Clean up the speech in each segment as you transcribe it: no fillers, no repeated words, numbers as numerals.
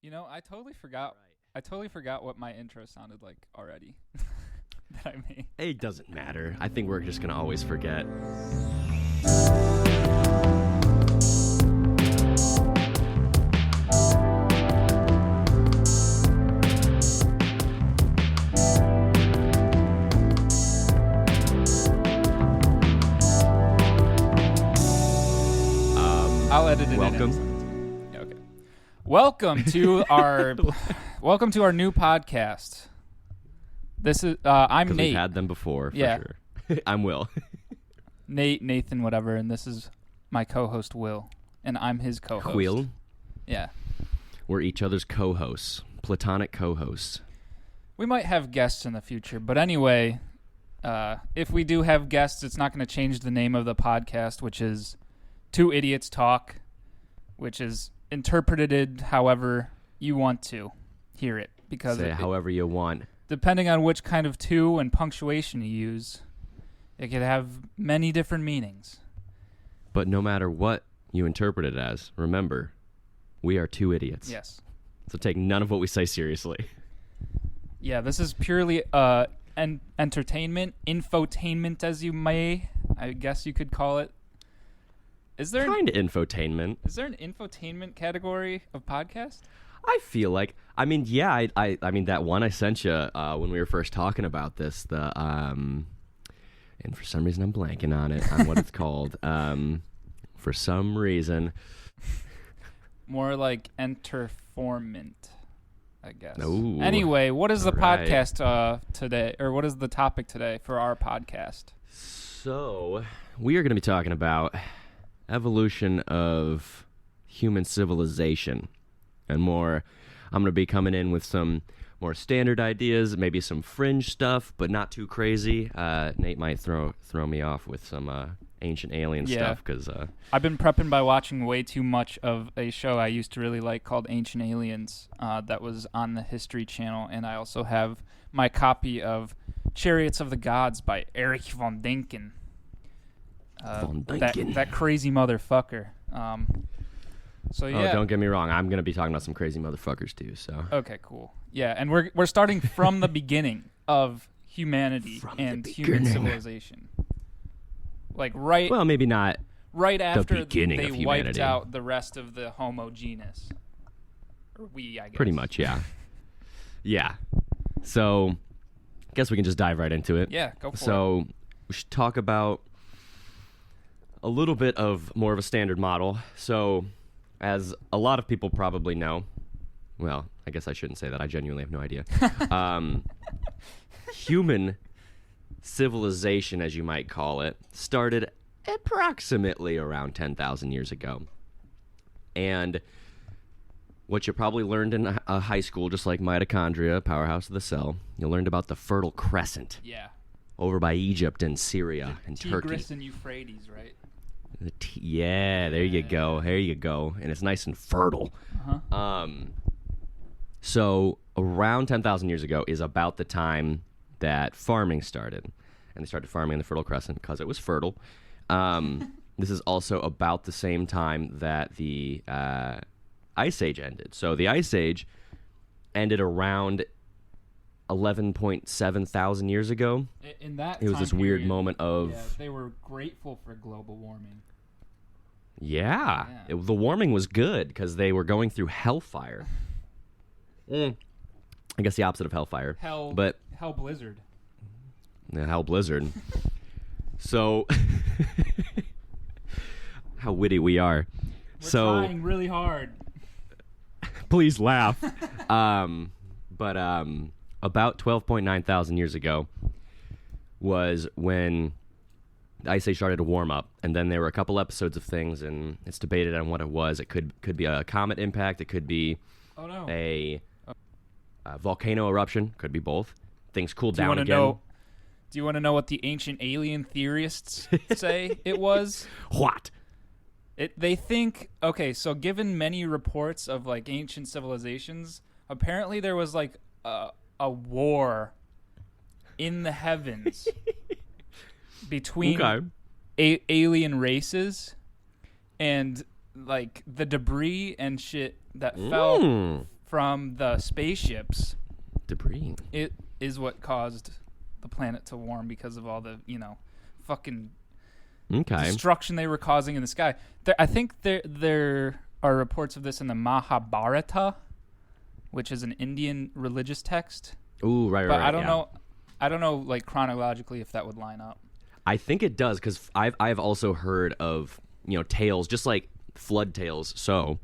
You know, I totally forgot. I totally forgot what my intro sounded like already. That I made. It doesn't matter. I think we're just gonna always forget. I'll edit it welcome. in. Yeah, okay. Welcome to our new podcast. This is I'm 'Cause Nate. we've had them before, for Yeah. sure. I'm Will. Nathan, whatever, and this is my co-host Will, and I'm his co-host. Will. Yeah. We're each other's co-hosts, platonic co-hosts. We might have guests in the future, but anyway, if we do have guests, it's not going to change the name of the podcast, which is Two Idiots Talk, which is interpreted however you want to hear it, because Say it however you want. depending on which kind of two and punctuation you use, it could have many different meanings. But no matter what you interpret it as, remember, we are two idiots. Yes. So take none of what we say seriously. Yeah, this is purely entertainment, infotainment, as you may, I guess you could call it. Is there Kind of infotainment. Is there an infotainment category of podcast? I feel like, I mean, yeah, I mean, that one I sent you when we were first talking about this, and for some reason I'm blanking on it, on what it's called. For some reason. More like entertainment, I guess. Ooh, anyway, what is the right. podcast today, or what is the topic today for our podcast? So, we are going to be talking about evolution of human civilization and more. I'm going to be coming in with some more standard ideas, maybe some fringe stuff, but not too crazy. Nate might throw me off with some ancient alien stuff because I've been prepping by watching way too much of a show I used to really like called Ancient Aliens that was on the History Channel, and I also have my copy of Chariots of the Gods by Erich von Däniken. That crazy motherfucker. So yeah. Oh, don't get me wrong. I'm going to be talking about some crazy motherfuckers too. So Okay, cool. Yeah, and we're starting from the beginning of humanity and human civilization. Like well, maybe not. right after beginning they of wiped humanity. out the rest of the Homo genus. Or we, I guess. Pretty much, yeah. Yeah. So, I guess we can just dive right into it. Yeah, go for it. So, we should talk about a little bit of more of a standard model. So, as a lot of people probably know, well, I guess I shouldn't say that. I genuinely have no idea. Human civilization, as you might call it, started approximately around 10,000 years ago. And what you probably learned in high school, just like mitochondria, powerhouse of the cell, you learned about the Fertile Crescent Yeah. over by Egypt and Syria and Turkey. Tigris and Euphrates, right? Yeah, there you go. There you go. And it's nice and fertile. Uh-huh. So around 10,000 years ago is about the time that farming started. And they started farming in the Fertile Crescent because it was fertile. This is also about the same time that the Ice Age ended. So the Ice Age ended around 11.7 thousand years ago. In that It was time this weird period, moment of... yeah, they were grateful for global warming. Yeah. Yeah. The warming was good because they were going through hellfire. I guess the opposite of hellfire. Hell blizzard. Hell blizzard. So, how witty we are. We're trying really hard. Please laugh. But about 12.9 thousand years ago was when the Ice Age started to warm up, and then there were a couple episodes of things, and it's debated on what it was. It could be a comet impact. It could be a volcano eruption. Could be both. Things cooled down again. Do you want to know what the ancient alien theorists say it was? What? They think, okay, so given many reports of like ancient civilizations, apparently there was like a war in the heavens between alien races, and like the debris and shit that fell from the spaceships, Debris. it is what caused the planet to warm because of all the, fucking Okay. destruction they were causing in the sky. I think there are reports of this in the Mahabharata, which is an Indian religious text. Ooh, right. But I don't yeah. know. I don't know, like, chronologically if that would line up. I think it does because I've also heard of tales, just like flood tales. So,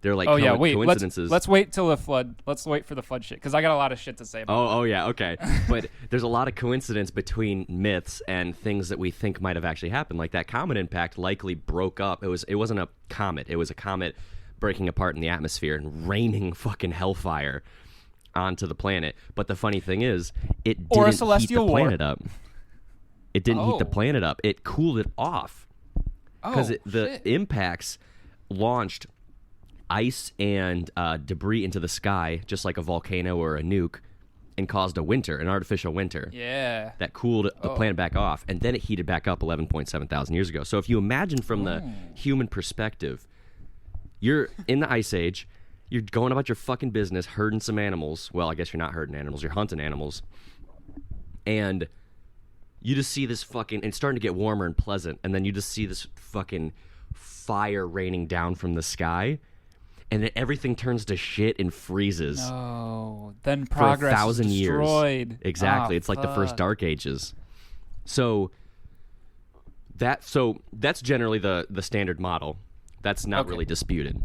they're like coincidences. Let's wait till the flood. Let's wait for the flood shit because I got a lot of shit to say about that. Oh yeah, okay. But there's a lot of coincidence between myths and things that we think might have actually happened. Like that comet impact likely broke up. It wasn't a comet. It was a comet breaking apart in the atmosphere and raining fucking hellfire onto the planet. But the funny thing is, it Or a didn't heat the celestial war. planet up. It didn't heat the Oh. planet up. It cooled it off because Oh, the shit. impacts launched ice and debris into the sky, just like a volcano or a nuke, and caused an artificial winter Yeah. that cooled the Oh. planet back off, and then it heated back up 11.7 thousand years ago. So if you imagine from the human perspective, you're in the Ice Age, you're going about your fucking business, herding some animals. Well, I guess you're not herding animals, you're hunting animals. And you just see this fucking, it's starting to get warmer and pleasant, and then you just see this fucking fire raining down from the sky, and then everything turns to shit and freezes. Oh, then For progress 1,000 is years. destroyed. Exactly. Ah, It's like the first fuck. Dark Ages. So that's generally the standard model. That's not Okay. really disputed.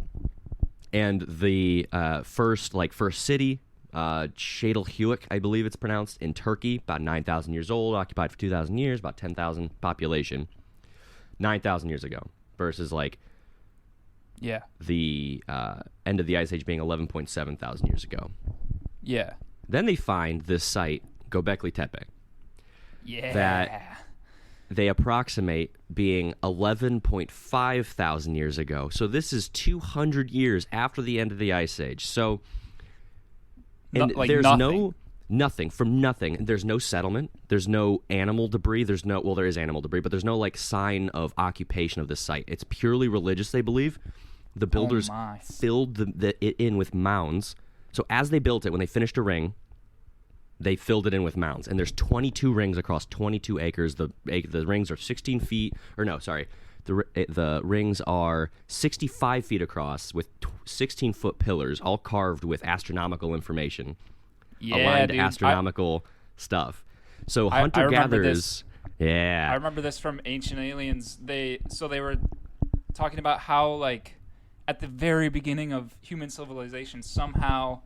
And the first city, Çatalhöyük, I believe it's pronounced, in Turkey, about 9,000 years old, occupied for 2,000 years, about 10,000 population, 9,000 years ago, versus like Yeah. the end of the Ice Age being 11.7 thousand years ago. Yeah. Then they find this site, Göbekli Tepe. Yeah. That they approximate being 11.5 thousand years ago. So this is 200 years after the end of the Ice Age. So and like there's nothing. nothing from nothing. There's no settlement. There's no animal debris. There is animal debris, but there's no like sign of occupation of this site. It's purely religious, they believe. The builders my. filled it in with mounds. So as they built it, when they finished a ring, they filled it in with mounds. And there's 22 rings across 22 acres. The rings are 16 feet, or no, sorry. The rings are 65 feet across with 16-foot pillars, all carved with astronomical information. Yeah, Aligned dude. astronomical stuff. So I remember hunter-gatherers... Yeah. I remember this from Ancient Aliens. They were talking about how, like, at the very beginning of human civilization, somehow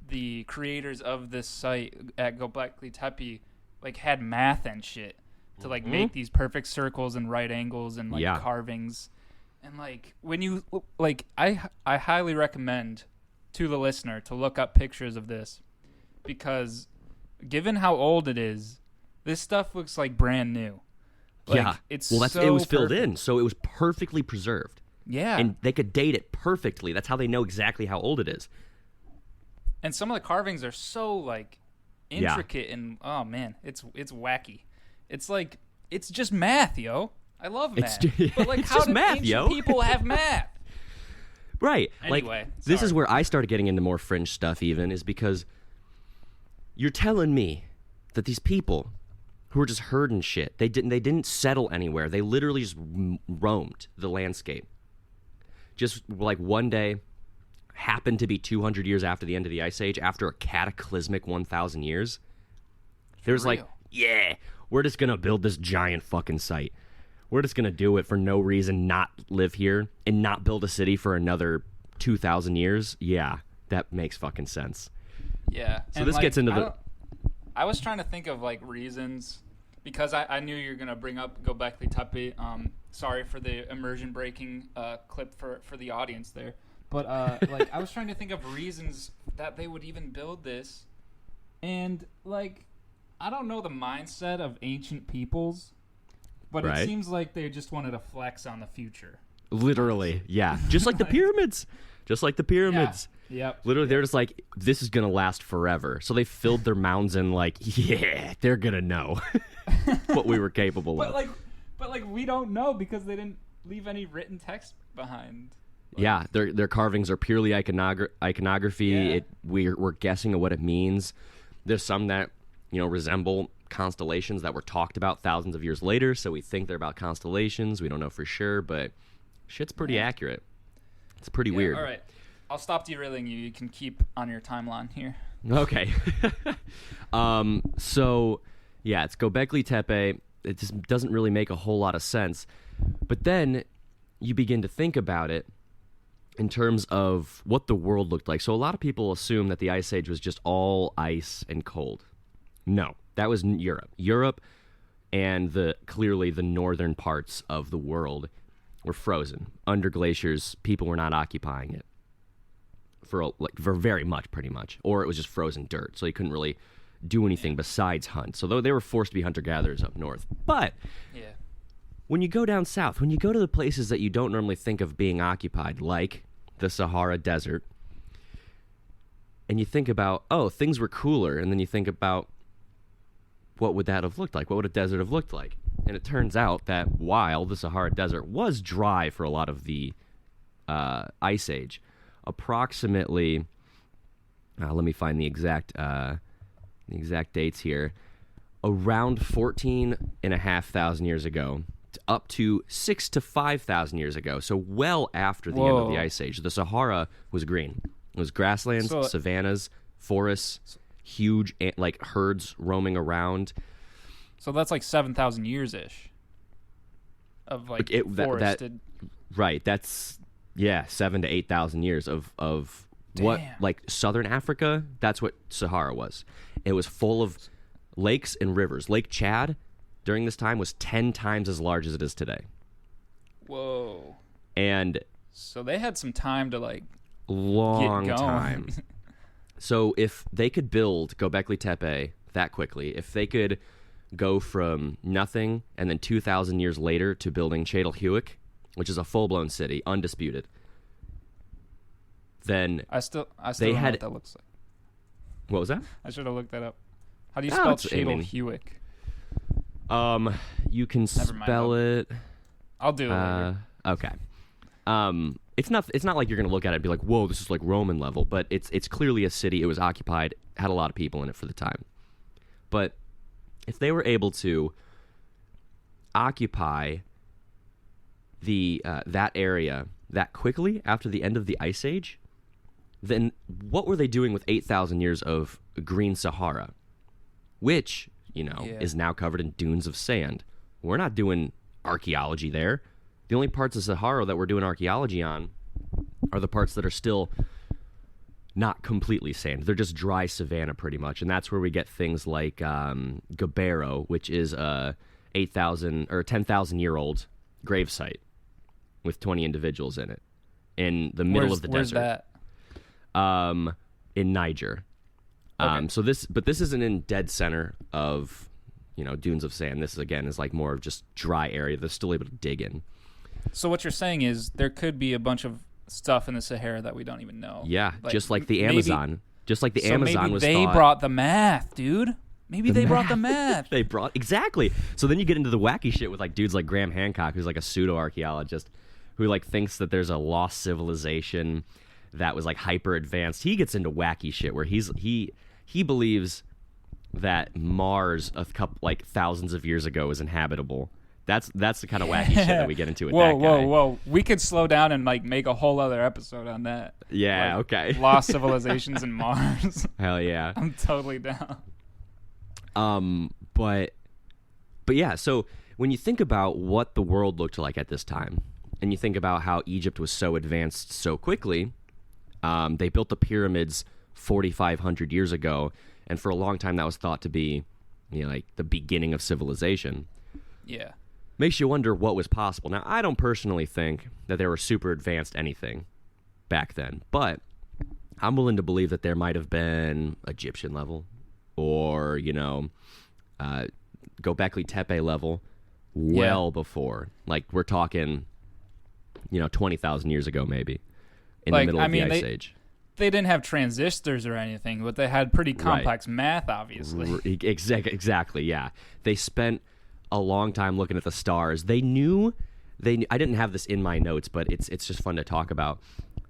the creators of this site at Göbekli Tepe like had math and shit to like make these perfect circles and right angles and like Yeah. carvings. And like when you like I highly recommend to the listener to look up pictures of this because given how old it is, this stuff looks like brand new. Like, Yeah. It's well, so it was filled perfect. in, so it was perfectly preserved. Yeah. And they could date it perfectly. That's how they know exactly how old it is. And some of the carvings are so like Yeah. intricate and oh man, it's wacky. It's like it's just math, yo. I love It's math. ju- but like it's how just did math, ancient yo. people have math? Right. Anyway, like, this is sorry. where I started getting into more fringe stuff even, is because you're telling me that these people who were just herding shit, they didn't settle anywhere. They literally just roamed the landscape. Just like one day happened to be 200 years after the end of the Ice Age, after a cataclysmic 1,000 years. There's like, real. yeah, we're just going to build this giant fucking site. We're just going to do it for no reason, not live here, and not build a city for another 2,000 years. Yeah, that makes fucking sense. Yeah. So And, this gets into the... I was trying to think of like reasons because I knew you were gonna bring up Göbekli Tepe. Sorry for the immersion breaking clip for the audience there. But like I was trying to think of reasons that they would even build this, and like I don't know the mindset of ancient peoples, but Right. it seems like they just wanted to flex on the future. Literally, yeah. Just like the pyramids. Just like the pyramids. Yep. Literally, they're just like, this is going to last forever. So they filled their mounds in like, yeah, they're going to know what we were capable of. But like we don't know because they didn't leave any written text behind. Yeah, their carvings are purely iconography. Yeah. We're guessing at what it means. There's some that resemble constellations that were talked about thousands of years later, so we think they're about constellations. We don't know for sure, but shit's pretty accurate. It's pretty weird. All right, I'll stop derailing you. You can keep on your timeline here. Okay. So yeah, it's Göbekli Tepe. It just doesn't really make a whole lot of sense. But then you begin to think about it in terms of what the world looked like. So a lot of people assume that the Ice Age was just all ice and cold. No, that was Europe. Europe and clearly the northern parts of the world were frozen. Under glaciers, people were not occupying it for very much, pretty much. Or it was just frozen dirt, so you couldn't really do anything besides hunt. So they were forced to be hunter-gatherers up north. But when you go down south, when you go to the places that you don't normally think of being occupied, like the Sahara Desert, and you think about, oh, things were cooler, and then you think about, what would that have looked like? What would a desert have looked like? And it turns out that while the Sahara Desert was dry for a lot of the Ice Age, approximately, let me find the exact dates here, around 14,500 years ago, up to 6,000 to 5,000 years ago, so well after the end of the Ice Age, the Sahara was green. It was grasslands, savannas, forests, huge herds roaming around. So that's like 7,000 years-ish of forested. Right, that's 7,000 to 8,000 years of what, like southern Africa. That's what Sahara was. It was full of lakes and rivers. Lake Chad during this time was 10 times as large as it is today. Whoa. And so they had some time to long get going. time. So if they could build Göbekli Tepe that quickly, if they could go from nothing and then 2,000 years later to building Çatalhöyük, which is a full-blown city, undisputed, then I still don't know what that looks like. What was that? I should have looked that up. How do you spell Çatalhöyük? You can spell it. I'll do it later. Okay. It's not like you're going to look at it and be like, whoa, this is like Roman level, but it's clearly a city. It was occupied, had a lot of people in it for the time. But if they were able to occupy that area that quickly after the end of the Ice Age, then what were they doing with 8,000 years of green Sahara, which, is now covered in dunes of sand? We're not doing archaeology there. The only parts of Sahara that we're doing archaeology on are the parts that are still not completely sand. They're just dry savanna pretty much, and that's where we get things like Gabbero, which is a 8,000 or 10,000-year-old gravesite with 20 individuals in it in the middle of the desert. Where's that? In Niger. Okay. So this isn't in dead center of dunes of sand. This is like more of just dry area they're still able to dig in. So what you're saying is there could be a bunch of stuff in the Sahara that we don't even know. Yeah, just like the Amazon. Just like the Amazon was maybe they brought the math, dude. Maybe they brought the math. They brought, exactly. So then you get into the wacky shit with like dudes like Graham Hancock, who's like a pseudo-archaeologist, who like thinks that there's a lost civilization that was like hyper advanced. He gets into wacky shit where he believes that Mars a couple thousands of years ago was inhabitable. That's the kind of wacky shit that we get into with that guy. Whoa. We could slow down and make a whole other episode on that. Yeah, okay. Lost civilizations in Mars. Hell yeah. I'm totally down. But yeah, so when you think about what the world looked like at this time, and you think about how Egypt was so advanced so quickly, they built the pyramids 4,500 years ago, and for a long time that was thought to be, like the beginning of civilization. Yeah. Makes you wonder what was possible. Now, I don't personally think that they were super advanced anything back then, but I'm willing to believe that there might have been Egyptian level or, Göbekli Tepe level before. Like, we're talking, 20,000 years ago maybe in the middle of the Ice Age. They didn't have transistors or anything, but they had pretty complex math, obviously. Exactly, yeah. They spent a long time looking at the stars. They knew I didn't have this in my notes, but it's just fun to talk about.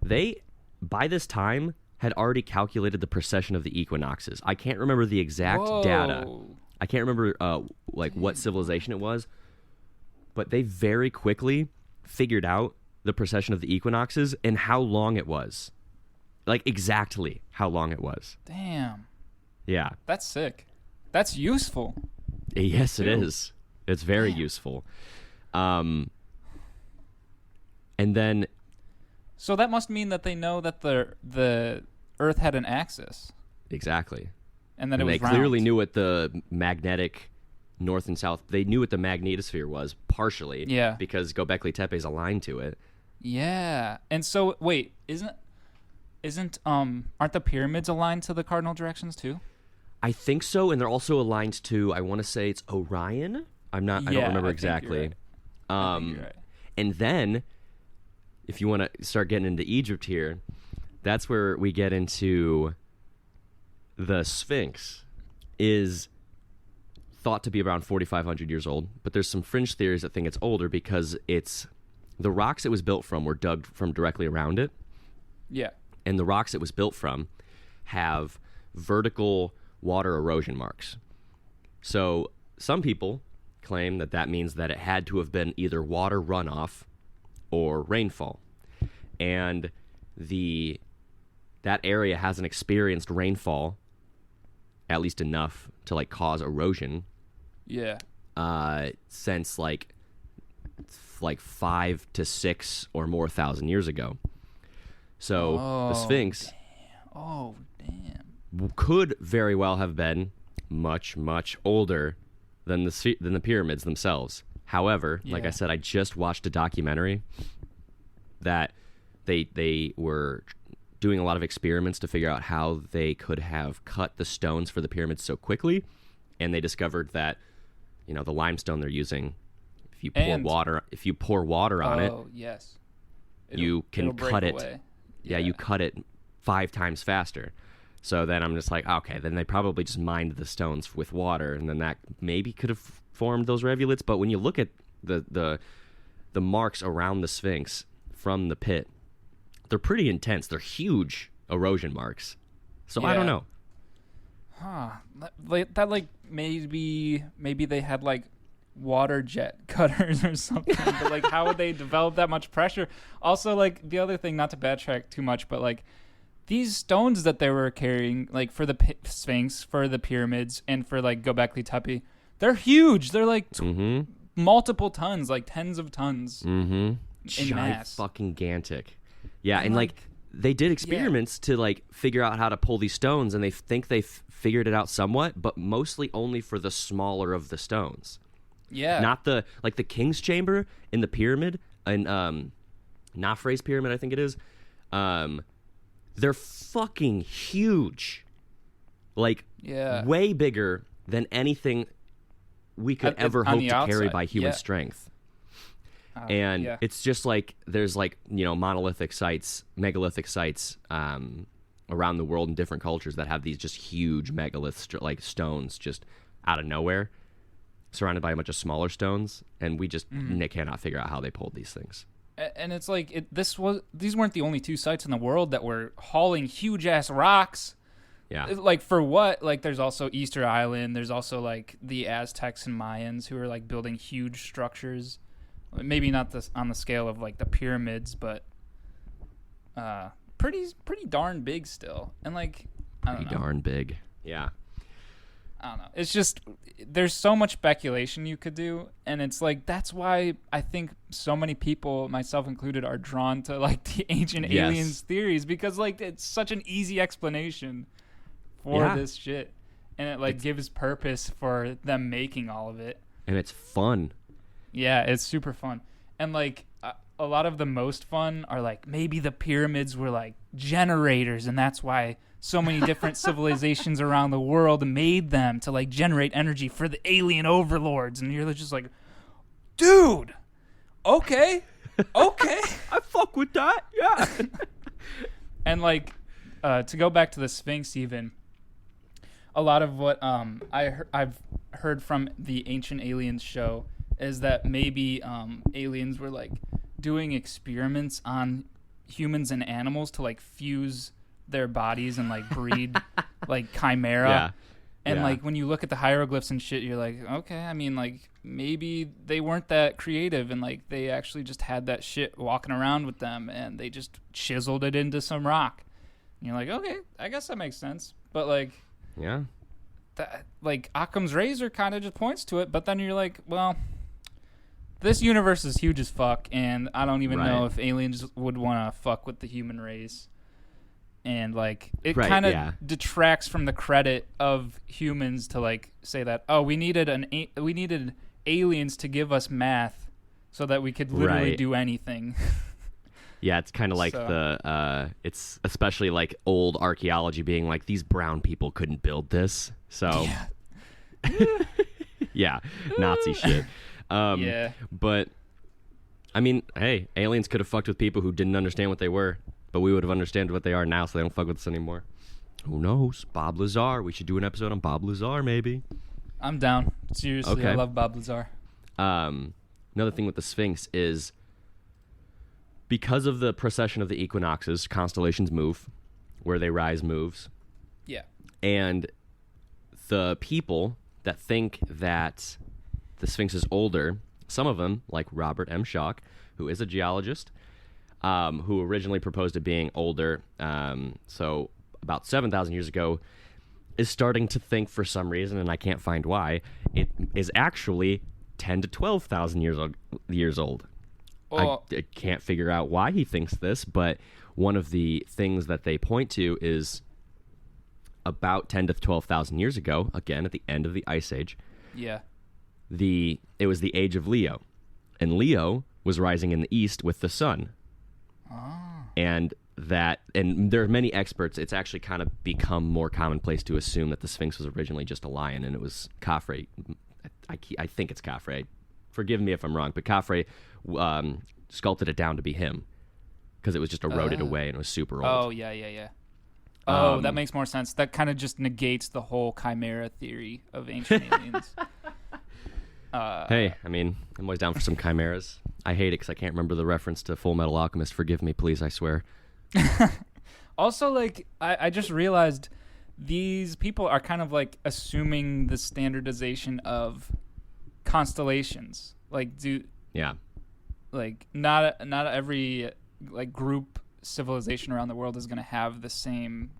They, by this time, had already calculated the precession of the equinoxes. I can't remember the exact data. I can't remember what civilization it was, but they very quickly figured out the precession of the equinoxes and how long it was. Like, exactly how long it was. Damn. Yeah. That's sick. That's useful. Yes, it is. It's very useful. And then... So that must mean that they know that the Earth had an axis. Exactly. And that it was they round. clearly knew what the magnetic north and south... They knew what the magnetosphere was, partially. Yeah. Because Göbekli Tepe is aligned to it. Yeah. And so, wait, aren't the pyramids aligned to the cardinal directions too? I think so, and they're also aligned to, I want to say it's Orion. I don't remember exactly. I think you're right. And then, if you want to start getting into Egypt here, that's where we get into the Sphinx. Is thought to be around 4,500 years old, but there's some fringe theories that think it's older because the rocks it was built from were dug from directly around it. Yeah. And the rocks it was built from have vertical water erosion marks. So some people claim that means that it had to have been either water runoff or rainfall. And that area hasn't experienced rainfall, at least enough to like cause erosion. Yeah. Since like 5 to 6 or more thousand years ago. So the Sphinx could very well have been much, much older than the pyramids themselves. However, like I said, I just watched a documentary that they were doing a lot of experiments to figure out how they could have cut the stones for the pyramids so quickly, and they discovered that the limestone they're using, if you pour water on it, yes, you can cut it. Away. Yeah, you cut it 5 times faster. So then I'm just like, okay, then they probably just mined the stones with water, and then that maybe could have formed those rivulets. But when you look at the marks around the Sphinx from the pit, they're pretty intense. They're huge erosion marks. So I don't know. Huh. That maybe they had like water jet cutters or something. But like, how would they develop that much pressure? Also, like, the other thing, not to backtrack too much, but like, these stones that they were carrying, like for the Sphinx, for the pyramids, and for like Göbekli Tepe, they're huge. They're like multiple tons, like tens of tons in mass. Fucking gigantic. Yeah, and like they did experiments to like figure out how to pull these stones, and they think they figured it out somewhat, but mostly only for the smaller of the stones. Yeah, not the King's Chamber in the pyramid, and Nafre's pyramid, I think it is. They're fucking huge. Like, way bigger than anything we could ever hope to carry by human strength. And it's just like, there's like, megalithic sites around the world in different cultures that have these just huge megaliths, like stones just out of nowhere, surrounded by a bunch of smaller stones. And we just cannot figure out how they pulled these things. And it's like these weren't the only 2 sites in the world that were hauling huge ass rocks. Yeah. Like, for what? Like, there's also Easter Island. There's also like the Aztecs and Mayans who are like building huge structures. Maybe not on the scale of like the pyramids, but pretty darn big still. And like, I don't know. Pretty darn big. Yeah. I don't know. It's just, there's so much speculation you could do, and it's like, that's why I think so many people, myself included, are drawn to like the ancient aliens theories, because like it's such an easy explanation for this shit, and it like gives purpose for them making all of it, and it's fun. Yeah, it's super fun. And like a lot of the most fun are like, maybe the pyramids were like generators, and that's why so many different civilizations around the world made them to like generate energy for the alien overlords. And you're just like, dude, okay. I fuck with that. Yeah. And like, to go back to the Sphinx, even a lot of what I've heard from the Ancient Aliens show is that maybe aliens were like doing experiments on humans and animals to like fuse their bodies and like breed like chimera. Yeah. And Yeah. like when you look at the hieroglyphs and shit, you're like, okay, I mean, like maybe they weren't that creative and like they actually just had that shit walking around with them and they just chiseled it into some rock. And you're like, okay, I guess that makes sense. But like Yeah. that, like Occam's razor kind of just points to it. But then you're like, well, this universe is huge as fuck, and I don't even know Right. if aliens would want to fuck with the human race. And like it Right, kind of yeah. detracts from the credit of humans to like say that, oh, we needed aliens to give us math so that we could literally Right. do anything. Yeah, it's kind of like So- it's especially like old archaeology being like these brown people couldn't build this. So yeah, Nazi shit. Yeah. But I mean, hey, aliens could have fucked with people who didn't understand what they were, but we would have understood what they are now, so they don't fuck with us anymore. Who knows? Bob Lazar. We should do an episode on Bob Lazar, maybe. I'm down. Seriously, I Okay. love Bob Lazar. Another thing with the Sphinx is because of the precession of the equinoxes, constellations move, where they rise moves, Yeah. and the people that think that the Sphinx is older, some of them, like Robert M. Schoch, who is a geologist, who originally proposed it being older, so about 7,000 years ago, is starting to think for some reason, and I can't find why, it is actually 10 to 12,000 years old. Well, I can't figure out why he thinks this, but one of the things that they point to is about 10 to 12,000 years ago, again at the end of the Ice Age, yeah. it was the age of Leo, and Leo was rising in the east with the sun. And there are many experts. It's actually kind of become more commonplace to assume that the Sphinx was originally just a lion, and it was Khafre. I think it's Khafre. Forgive me if I'm wrong, but Khafre sculpted it down to be him because it was just eroded away and it was super old. Oh, yeah. Oh, that makes more sense. That kind of just negates the whole chimera theory of ancient aliens. Hey, I mean, I'm always down for some chimeras. I hate it because I can't remember the reference to Full Metal Alchemist. Forgive me, please, I swear. Also, like, I just realized these people are kind of like assuming the standardization of constellations. Like, Yeah. like not every like group civilization around the world is going to have the same.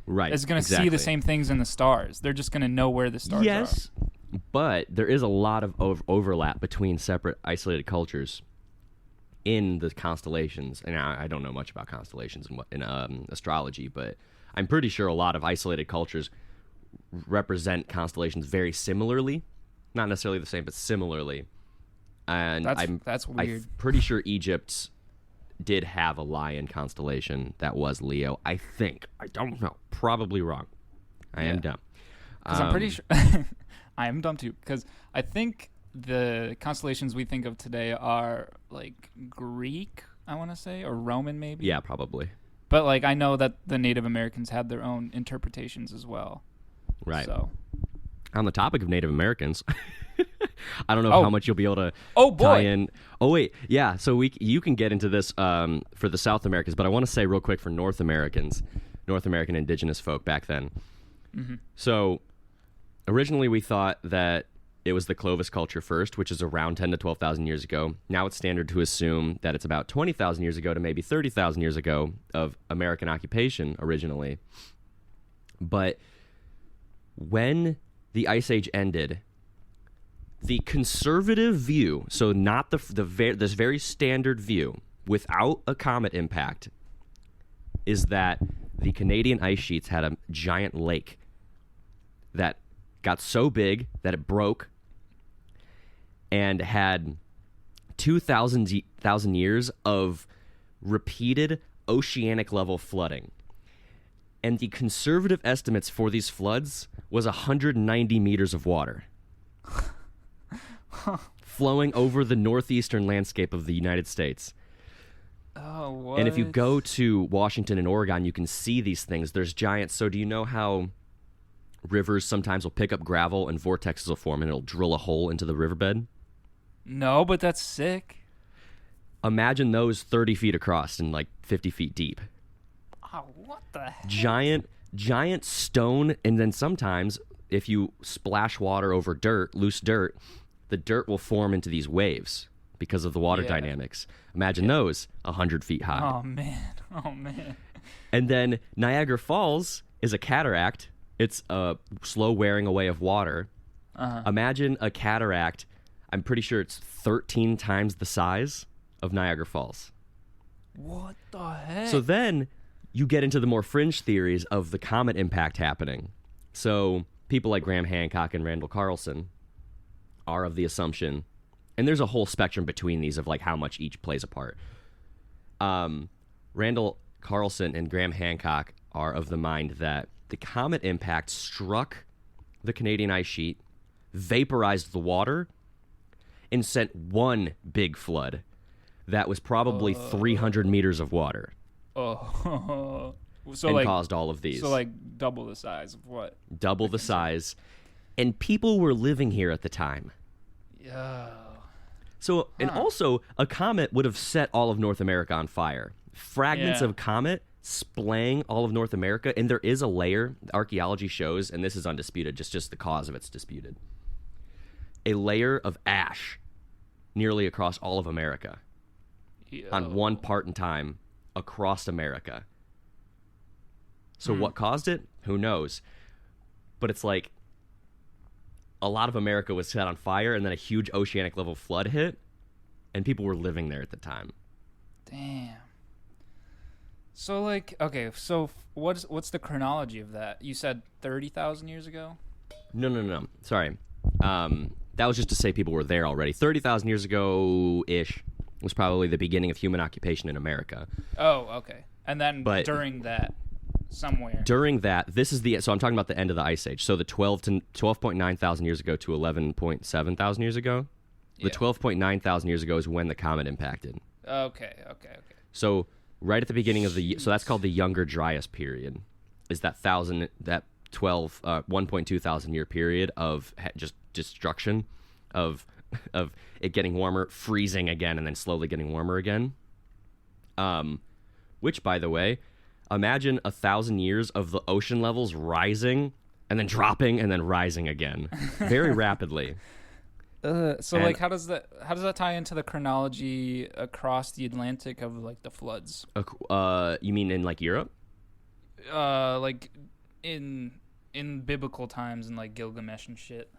Right. Is going to see the same things in the stars. They're just going to know where the stars Yes, but there is a lot of overlap between separate isolated cultures in the constellations. And I don't know much about constellations in astrology, but I'm pretty sure a lot of isolated cultures represent constellations very similarly. Not necessarily the same, but similarly. And That's weird. I'm pretty sure Egypt did have a lion constellation that was Leo. I think. I don't know. Probably wrong. I am dumb. Because I'm pretty sure I am dumb too. Because I think the constellations we think of today are like Greek, I want to say, or Roman maybe. Yeah, probably. But like I know that the Native Americans had their own interpretations as well. Right. So. On the topic of Native Americans, I don't know how much you'll be able to tie in. Oh, wait. Yeah, so you can get into this for the South Americans, but I want to say real quick for North American indigenous folk back then. Mm-hmm. So originally we thought that it was the Clovis culture first, which is around 10 to 12,000 years ago. Now it's standard to assume that it's about 20,000 years ago to maybe 30,000 years ago of American occupation originally. But when the Ice Age ended, the conservative view, so not this very standard view, without a comet impact, is that the Canadian ice sheets had a giant lake that got so big that it broke and had 2,000 years of repeated oceanic level flooding. And the conservative estimates for these floods was 190 meters of water flowing over the northeastern landscape of the United States. Oh, what? And if you go to Washington and Oregon, you can see these things. There's giant. So do you know how rivers sometimes will pick up gravel and vortexes will form and it'll drill a hole into the riverbed? No. but that's sick. Imagine those 30 feet across and like 50 feet deep. Oh, what the heck? Giant stone, and then sometimes if you splash water over loose dirt, the dirt will form into these waves because of the water dynamics. Imagine those 100 feet high. Oh man. And then Niagara Falls is a cataract. It's a slow wearing away of water. Imagine a cataract. I'm pretty sure it's 13 times the size of Niagara Falls. What the heck? So then you get into the more fringe theories of the comet impact happening. So people like Graham Hancock and Randall Carlson are of the assumption, and there's a whole spectrum between these of like how much each plays a part. Randall Carlson and Graham Hancock are of the mind that the comet impact struck the Canadian ice sheet, vaporized the water, and sent one big flood that was probably 300 meters of water. Oh, so and like caused all of these. So like double the size of what? Double the size. And people were living here at the time. Yeah. So, and also, a comet would have set all of North America on fire. Fragments of comet splaying all of North America, and there is a layer, archaeology shows, and this is undisputed, just the cause of it's disputed, a layer of ash nearly across all of America on one part in time across America. So what caused it? Who knows? But it's like a lot of America was set on fire, and then a huge oceanic level flood hit, and people were living there at the time. Damn. So like, okay, so what's the chronology of that? You said 30,000 years ago? No. Sorry. That was just to say people were there already. 30,000 years ago-ish was probably the beginning of human occupation in America. Oh, okay. And then during that, somewhere. During that, so I'm talking about the end of the Ice Age. So the 12.9 thousand years ago to 11.7 thousand years ago. The 12.9 thousand years ago is when the comet impacted. Okay. So right at the beginning of so that's called the Younger Dryas period. Is that 1.2 thousand year period of just destruction of it getting warmer, freezing again, and then slowly getting warmer again. Which, by the way, imagine 1,000 years of the ocean levels rising and then dropping and then rising again very rapidly. Like, how does that tie into the chronology across the Atlantic of like the floods? You mean in like Europe? Like in biblical times and like Gilgamesh and shit.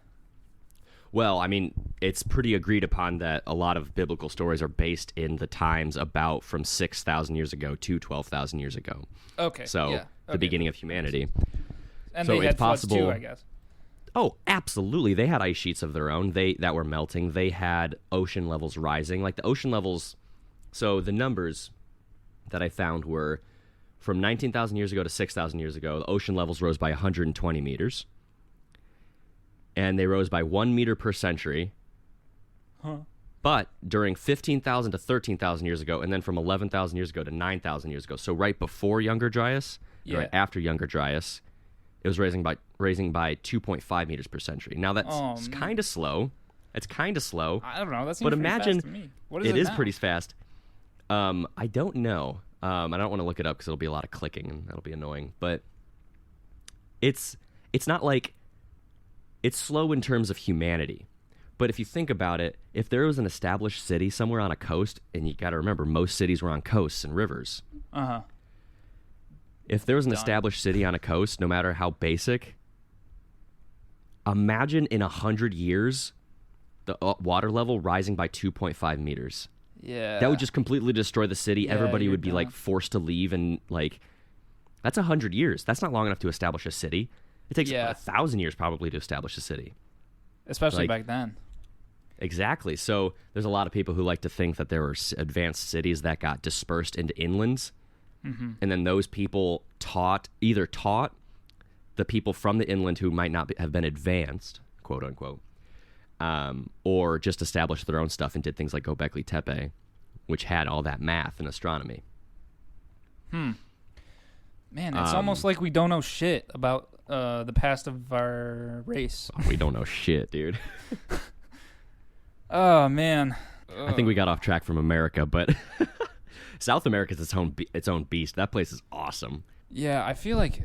Well, I mean, it's pretty agreed upon that a lot of biblical stories are based in the times about from 6,000 years ago to 12,000 years ago. Okay. So the beginning of humanity. And so they had it's possible, floods too, I guess. Oh, absolutely. They had ice sheets of their own that were melting. They had ocean levels rising. Like the ocean levels, so the numbers that I found were from 19,000 years ago to 6,000 years ago, the ocean levels rose by 120 meters. And they rose by 1 meter per century. Huh. But during 15,000 to 13,000 years ago, and then from 11,000 years ago to 9,000 years ago, so right before Younger Dryas, right after Younger Dryas, it was raising by 2.5 meters per century. Now that's kind of slow. It's kind of slow. I don't know. That seems pretty fast to me. What is it is now? pretty fast. I don't know. I don't want to look it up because it'll be a lot of clicking and that'll be annoying. But it's not like it's slow in terms of humanity. But if you think about it, if there was an established city somewhere on a coast, and you got to remember most cities were on coasts and rivers. Uh-huh. If there was an established city on a coast, no matter how basic, imagine in 100 years the water level rising by 2.5 meters. Yeah. That would just completely destroy the city. Yeah, Everybody would be done. like forced to leave, and like that's 100 years. That's not long enough to establish a city. It takes 1,000 years probably to establish a city. Especially back then. Exactly. So there's a lot of people who like to think that there were advanced cities that got dispersed into inlands. Mm-hmm. And then those people either taught the people from the inland who might not have been advanced, quote unquote, or just established their own stuff and did things like Göbekli Tepe, which had all that math and astronomy. Man, it's almost like we don't know shit about the past of our race. We don't know shit, dude. Oh man. I think we got off track from America, but South America is its own beast. That place is awesome. Yeah, I feel like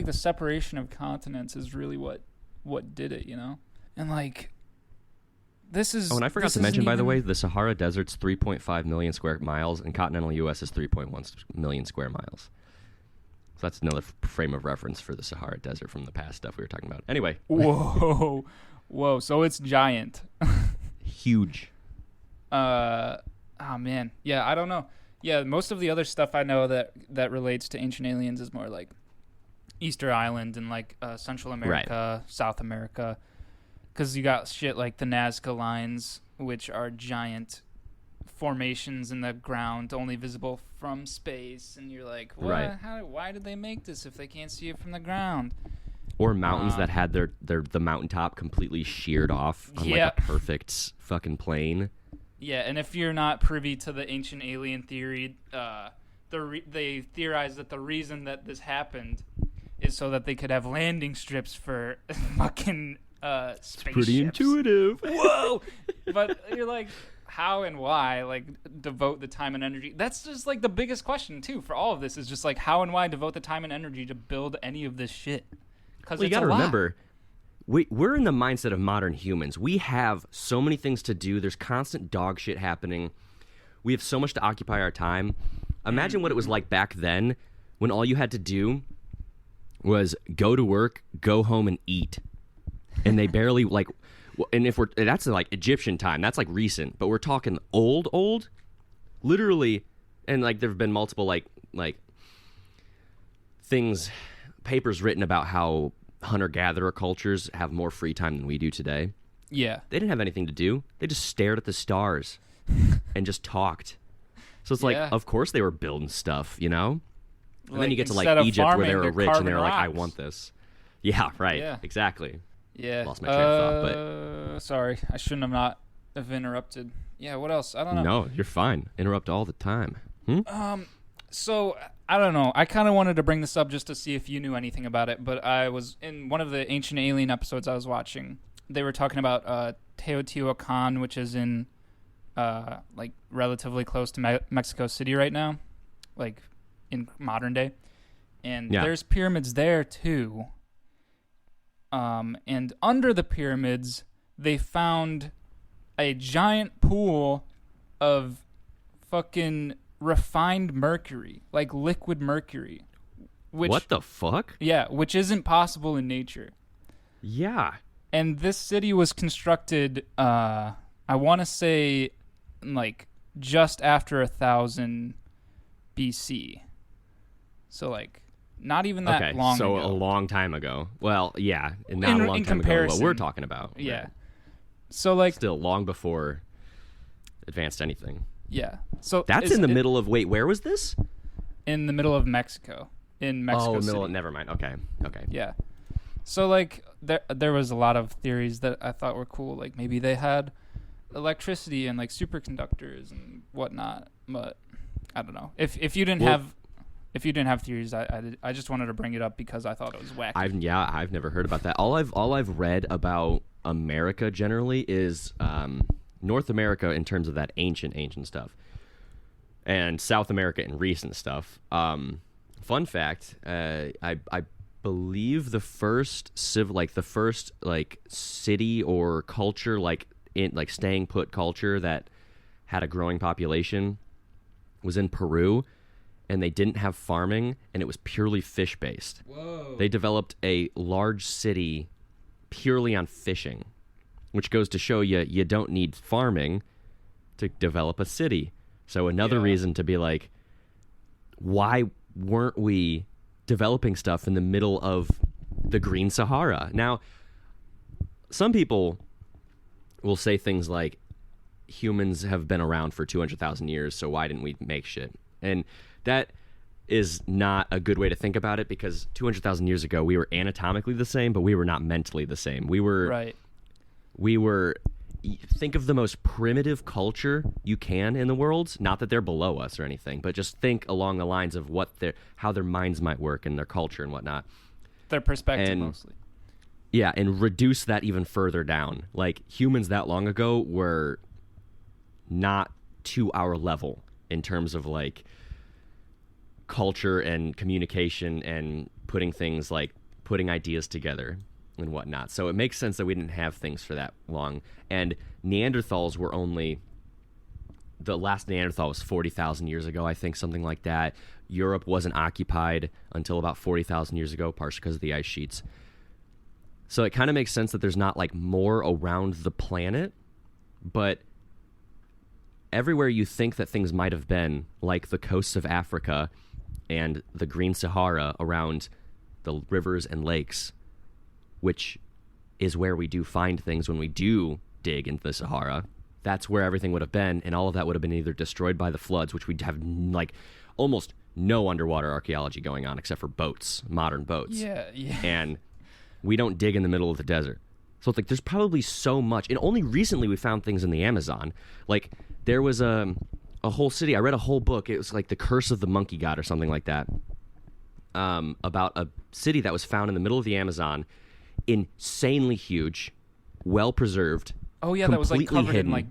the separation of continents is really what did it, you know? And like this is Oh, and I forgot this to mention, isn't by the even- way, the Sahara Desert's 3.5 million square miles, and continental U.S. is 3.1 million square miles. So that's another frame of reference for the Sahara Desert from the past stuff we were talking about. Anyway, Whoa, so it's giant. huge. Oh man, yeah, I don't know. Yeah, most of the other stuff I know that relates to Ancient Aliens is more like Easter Island and like Central America, South America, because you got shit like the Nazca Lines, which are giant formations in the ground, only visible from space, and you're like, what? Right. Why did they make this if they can't see it from the ground? Or mountains that had the mountaintop completely sheared off on like a perfect fucking plane. Yeah, and if you're not privy to the ancient alien theory, they theorize that the reason that this happened is so that they could have landing strips for fucking spaceships. Pretty intuitive. Whoa! But you're like, how and why? Like, devote the time and energy. That's just like the biggest question too for all of this is just like how and why devote the time and energy to build any of this shit. Because Well, you got to remember, we're in the mindset of modern humans. We have so many things to do. There's constant dog shit happening. We have so much to occupy our time. Imagine what it was like back then when all you had to do was go to work, go home, and eat. And they barely, like, and that's like Egyptian time. That's like recent. But we're talking old, literally. And like there have been multiple like things, papers written about how hunter-gatherer cultures have more free time than we do today. Yeah. They didn't have anything to do. They just stared at the stars and just talked. So it's like, of course they were building stuff, you know? And then you get to like Egypt where they were rich and they were like, I want this. Yeah, right. Yeah. Exactly. Yeah. Lost my train of thought, but sorry, I shouldn't have interrupted. Yeah, what else? I don't know. No, you're fine. Interrupt all the time. So I don't know. I kind of wanted to bring this up just to see if you knew anything about it, but I was in one of the Ancient Alien episodes I was watching. They were talking about Teotihuacan, which is in like relatively close to Mexico City right now, like in modern day, and there's pyramids there too. And under the pyramids, they found a giant pool of fucking refined mercury, like liquid mercury. Which, what the fuck? Yeah, which isn't possible in nature. Yeah. And this city was constructed, I want to say, like, just after 1000 BC. So, like, not even that long ago. So a long time ago. Well, yeah, not a long time ago what we're talking about. Yeah. Right. So, like... Still long before advanced anything. Yeah. So that's in the middle of... Wait, where was this? In the middle of Mexico. In Mexico City. Never mind. Okay. Yeah. So, like, there was a lot of theories that I thought were cool. Like, maybe they had electricity and, like, superconductors and whatnot. But I don't know. If you didn't have theories, I just wanted to bring it up because I thought it was wacky. I've never heard about that. All I've read about America generally is North America in terms of that ancient stuff, and South America in recent stuff. Fun fact: I believe the first city or culture like staying put culture that had a growing population was in Peru, and they didn't have farming, and it was purely fish based. Whoa! They developed a large city purely on fishing, which goes to show you don't need farming to develop a city. So another reason to be like, why weren't we developing stuff in the middle of the Green Sahara? Now, some people will say things like, humans have been around for 200,000 years, so why didn't we make shit? And that is not a good way to think about it, because 200,000 years ago, we were anatomically the same, but we were not mentally the same. We were think of the most primitive culture you can in the world. Not that they're below us or anything, but just think along the lines of how their minds might work and their culture and whatnot. Their perspective, mostly. Yeah, and reduce that even further down. Like, humans that long ago were not to our level in terms of, like, culture and communication and putting ideas together and whatnot. So it makes sense that we didn't have things for that long. And Neanderthals were only... The last Neanderthal was 40,000 years ago, I think, something like that. Europe wasn't occupied until about 40,000 years ago, partially because of the ice sheets. So it kind of makes sense that there's not, like, more around the planet, but everywhere you think that things might have been, like the coasts of Africa and the Green Sahara around the rivers and lakes, which is where we do find things when we do dig into the Sahara, that's where everything would have been, and all of that would have been either destroyed by the floods, which we'd have, like, almost no underwater archaeology going on except for boats, modern boats. Yeah. And we don't dig in the middle of the desert. So it's like there's probably so much. And only recently we found things in the Amazon. Like, there was a whole city. I read a whole book. It was like The Curse of the Monkey God or something like that, about a city that was found in the middle of the Amazon, insanely huge, well-preserved. Oh, yeah, that was, like, covered hidden. in,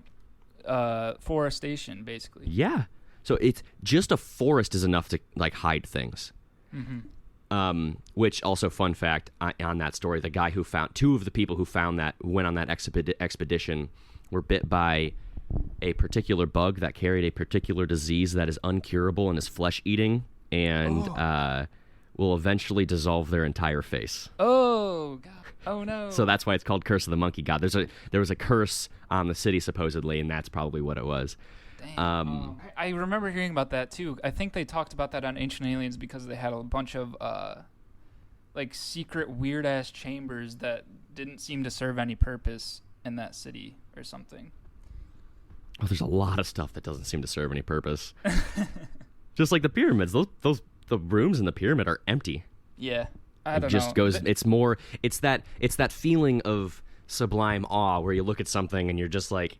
like, forestation, basically. Yeah. So it's just a forest is enough to, like, hide things. Mm-hmm. Which also, fun fact on that story, the guy who found, two of the people who found that went on that expedition were bit by a particular bug that carried a particular disease that is uncurable and is flesh eating and will eventually dissolve their entire face. Oh, God. Oh, no. So that's why it's called Curse of the Monkey God. There was a curse on the city, supposedly, and that's probably what it was. Dang. I remember hearing about that, too. I think they talked about that on Ancient Aliens because they had a bunch of, like, secret, weird-ass chambers that didn't seem to serve any purpose in that city or something. Oh, there's a lot of stuff that doesn't seem to serve any purpose. Just like the pyramids. The rooms in the pyramid are empty. Yeah. I don't it just know. goes. It's more. It's that feeling of sublime awe where you look at something and you're just like,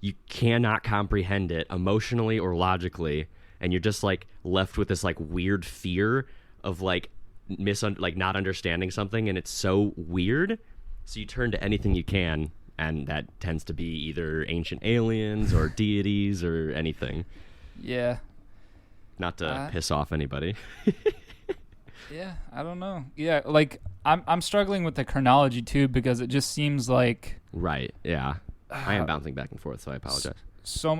you cannot comprehend it emotionally or logically, and you're just like left with this like weird fear of like not understanding something, and it's so weird. So you turn to anything you can, and that tends to be either ancient aliens or deities or anything. Yeah. Not to piss off anybody. Yeah, I don't know. Yeah, like I'm struggling with the chronology too because it just seems like right. Yeah, I am bouncing back and forth, so I apologize.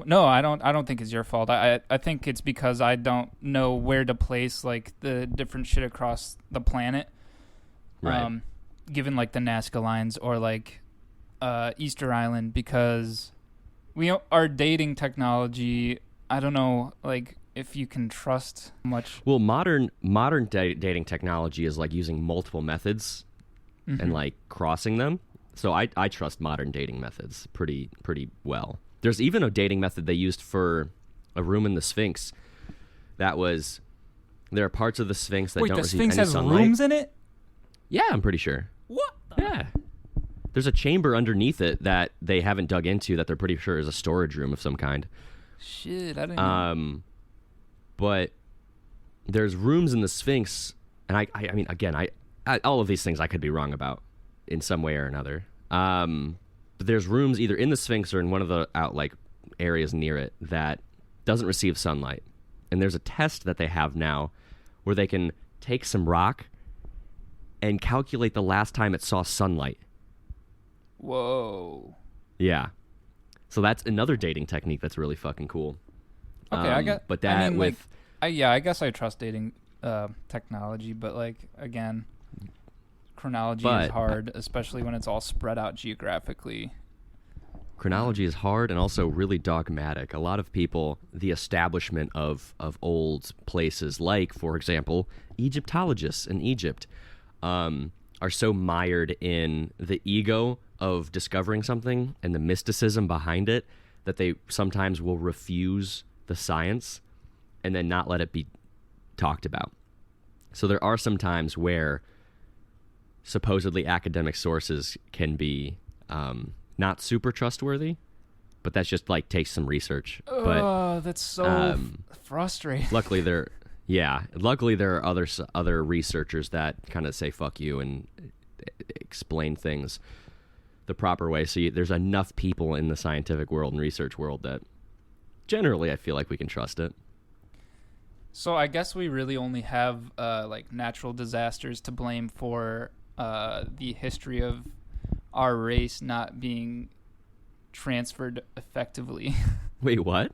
No, I don't think it's your fault. I think it's because I don't know where to place like the different shit across the planet. Right. Given like the Nazca lines or like Easter Island, because our dating technology, I don't know, like if you can trust much. Well, modern dating technology is like using multiple methods and like crossing them. So I trust modern dating methods pretty well. There's even a dating method they used for a room in the Sphinx. There are parts of the Sphinx that don't receive any sunlight. Wait, the Sphinx has rooms in it? Yeah, I'm pretty sure. What? Yeah. There's a chamber underneath it that they haven't dug into that they're pretty sure is a storage room of some kind. Shit, I didn't know. But there's rooms in the Sphinx, and I mean, again, I all of these things I could be wrong about in some way or another. But there's rooms either in the Sphinx or in one of the areas near it that doesn't receive sunlight. And there's a test that they have now where they can take some rock and calculate the last time it saw sunlight. Whoa. Yeah. So that's another dating technique that's really fucking cool. Okay, I got. But that I mean, with I guess I trust dating technology, but like again, chronology is hard, especially when it's all spread out geographically. Chronology is hard and also really dogmatic. A lot of people, the establishment of old places, like for example, Egyptologists in Egypt, are so mired in the ego of discovering something and the mysticism behind it that they sometimes will refuse the science and then not let it be talked about. So there are some times where supposedly academic sources can be not super trustworthy, but that's just like takes some research. Oh, that's so frustrating. Luckily there are other researchers that kind of say fuck you and explain things the proper way. So there's enough people in the scientific world and research world that generally I feel like we can trust it. So I guess we really only have like natural disasters to blame for the history of our race not being transferred effectively. Wait, what?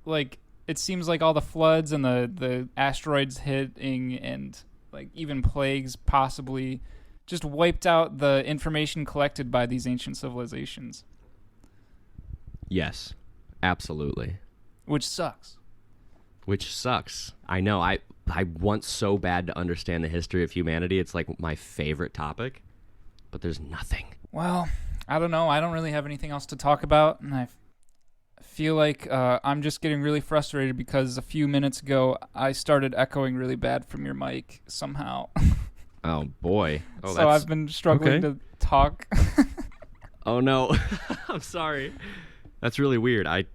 Like it seems like all the floods and the asteroids hitting and like even plagues possibly just wiped out the information collected by these ancient civilizations. Yes, absolutely. Which sucks. I know. I want so bad to understand the history of humanity. It's like my favorite topic, but there's nothing. Well, I don't know. I don't really have anything else to talk about, and I feel like I'm just getting really frustrated because a few minutes ago I started echoing really bad from your mic somehow. Oh, boy. Oh, so I've been struggling to talk. Oh, no. I'm sorry. That's really weird. I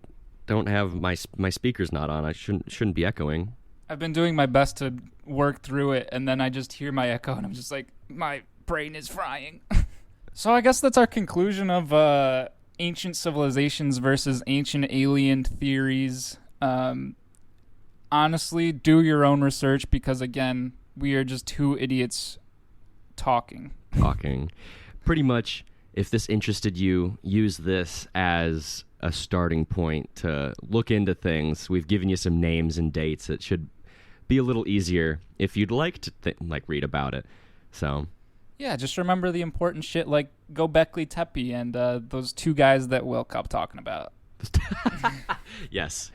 don't have my speaker's not on. I shouldn't be echoing. I've been doing my best to work through it, and then I just hear my echo, and I'm just like, my brain is frying. So I guess that's our conclusion of ancient civilizations versus ancient alien theories. Honestly, do your own research because, again, we are just two idiots talking. Pretty much, if this interested you, use this as a starting point to look into things. We've given you some names and dates. It should be a little easier if you'd like to read about it. So yeah, just remember the important shit like Göbekli Tepe and those two guys that Will kept talking about. Yes.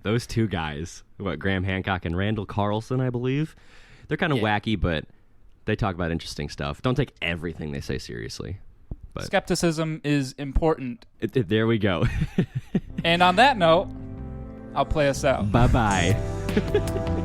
Those two guys. Graham Hancock and Randall Carlson, I believe. They're kind of wacky, but they talk about interesting stuff. Don't take everything they say seriously. But skepticism is important. There we go. And on that note, I'll play us out. Bye-bye.